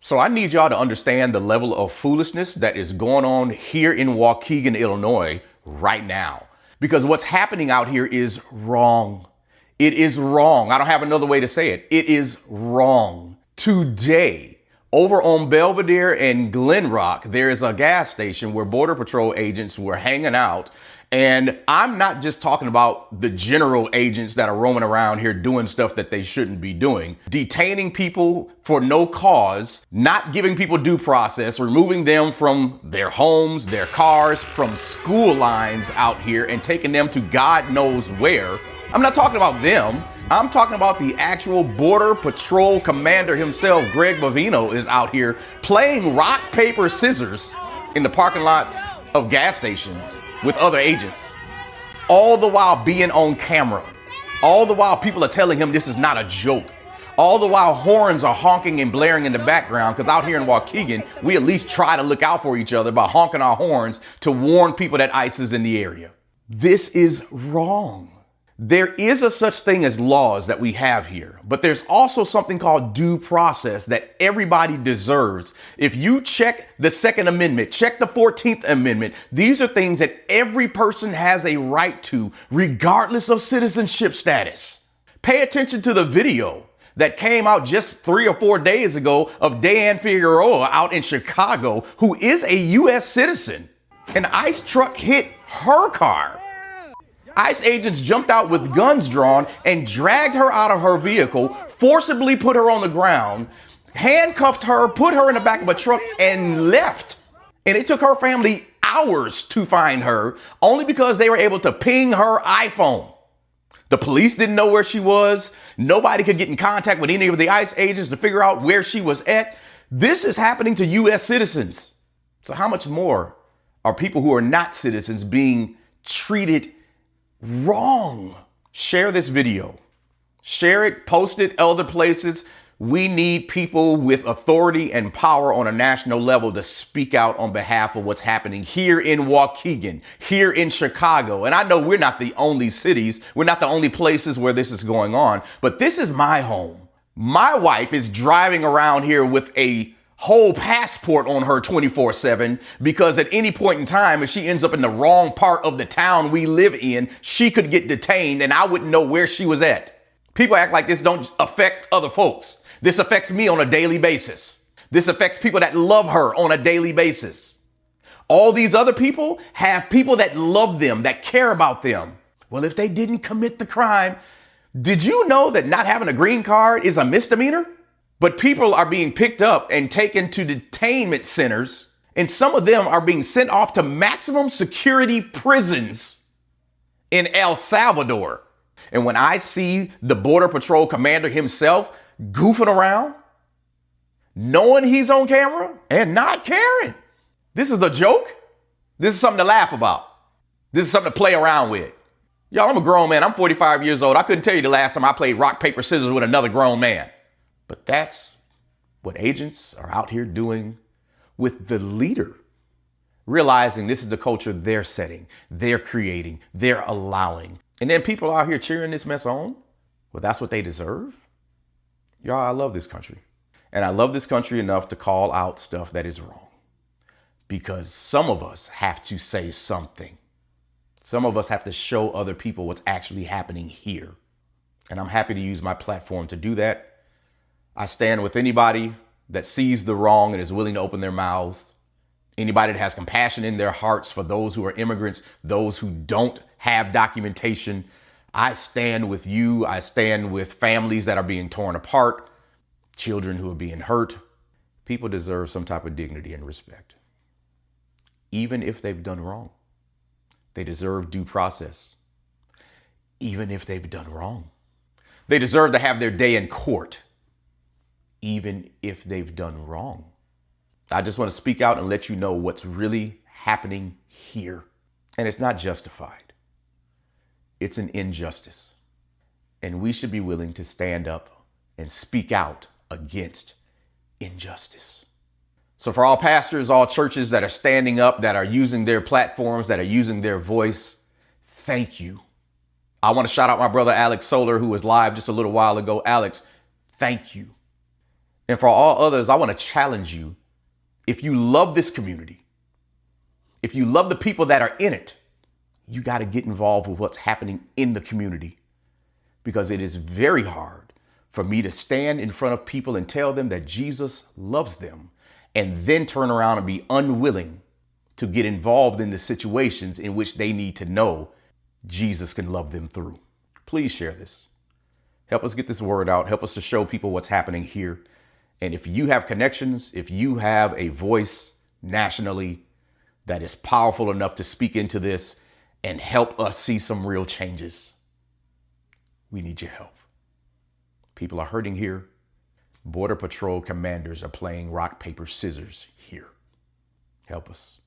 So I need y'all to understand the level of foolishness that is going on here in Waukegan, Illinois right now. Because what's happening out here is wrong. It is wrong. I don't have another way to say it. It is wrong. Today, over on Belvedere and Glen Rock, there is a gas station where Border Patrol agents were hanging out. And I'm not just talking about the general agents that are roaming around here doing stuff that they shouldn't be doing, detaining people for no cause, not giving people due process, removing them from their homes, their cars, from school lines out here and taking them to God knows where. I'm not talking about them. I'm talking about the actual Border Patrol commander himself. Greg Bovino is out here playing rock, paper, scissors in the parking lots of gas stations with other agents, all the while being on camera, all the while people are telling him this is not a joke, all the while horns are honking and blaring in the background, because out here in Waukegan, we at least try to look out for each other by honking our horns to warn people that ICE is in the area. This is wrong. There is a such thing as laws that we have here, but there's also something called due process that everybody deserves. If you check the Second Amendment, check the 14th Amendment, these are things that every person has a right to, regardless of citizenship status. Pay attention to the video that came out just 3 or 4 days ago of Diane Figueroa out in Chicago, who is a U.S. citizen. An ICE truck hit her car. ICE agents jumped out with guns drawn and dragged her out of her vehicle, forcibly put her on the ground, handcuffed her, put her in the back of a truck, and left. And it took her family hours to find her, only because they were able to ping her iPhone. The police didn't know where she was. Nobody could get in contact with any of the ICE agents to figure out where she was at. This is happening to U.S. citizens. So how much more are people who are not citizens being treated wrong? Share this video. Share it, post it other places. We need people with authority and power on a national level to speak out on behalf of what's happening here in Waukegan, here in Chicago. And I know we're not the only cities, we're not the only places where this is going on, but this is my home. My wife is driving around here with a whole passport on her 24/7, because at any point in time, if she ends up in the wrong part of the town we live in, she could get detained and I wouldn't know where she was at. People act like this don't affect other folks. This affects me on a daily basis. This affects people that love her on a daily basis. All these other people have people that love them, that care about them. Well, if they didn't commit the crime, did you know that not having a green card is a misdemeanor? But people are being picked up and taken to detainment centers, and some of them are being sent off to maximum security prisons in El Salvador. And when I see the Border Patrol commander himself goofing around, knowing he's on camera and not caring, this is a joke. This is something to laugh about. This is something to play around with. Y'all, I'm a grown man. I'm 45 years old. I couldn't tell you the last time I played rock, paper, scissors with another grown man. But that's what agents are out here doing with the leader, realizing this is the culture they're setting, they're creating, they're allowing. And then people out here cheering this mess on. Well, that's what they deserve. Y'all, I love this country. And I love this country enough to call out stuff that is wrong, because some of us have to say something. Some of us have to show other people what's actually happening here. And I'm happy to use my platform to do that. I stand with anybody that sees the wrong and is willing to open their mouths. Anybody that has compassion in their hearts for those who are immigrants, those who don't have documentation. I stand with you. I stand with families that are being torn apart, children who are being hurt. People deserve some type of dignity and respect, even if they've done wrong. They deserve due process, even if they've done wrong. They deserve to have their day in court, even if they've done wrong. I just want to speak out and let you know what's really happening here. And it's not justified. It's an injustice. And we should be willing to stand up and speak out against injustice. So for all pastors, all churches that are standing up, that are using their platforms, that are using their voice, thank you. I want to shout out my brother, Alex Solar, who was live just a little while ago. Alex, thank you. And for all others, I want to challenge you. If you love this community, if you love the people that are in it, you got to get involved with what's happening in the community, because it is very hard for me to stand in front of people and tell them that Jesus loves them and then turn around and be unwilling to get involved in the situations in which they need to know Jesus can love them through. Please share this. Help us get this word out. Help us to show people what's happening here. And if you have connections, if you have a voice nationally that is powerful enough to speak into this and help us see some real changes, we need your help. People are hurting here. Border Patrol commanders are playing rock, paper, scissors here. Help us.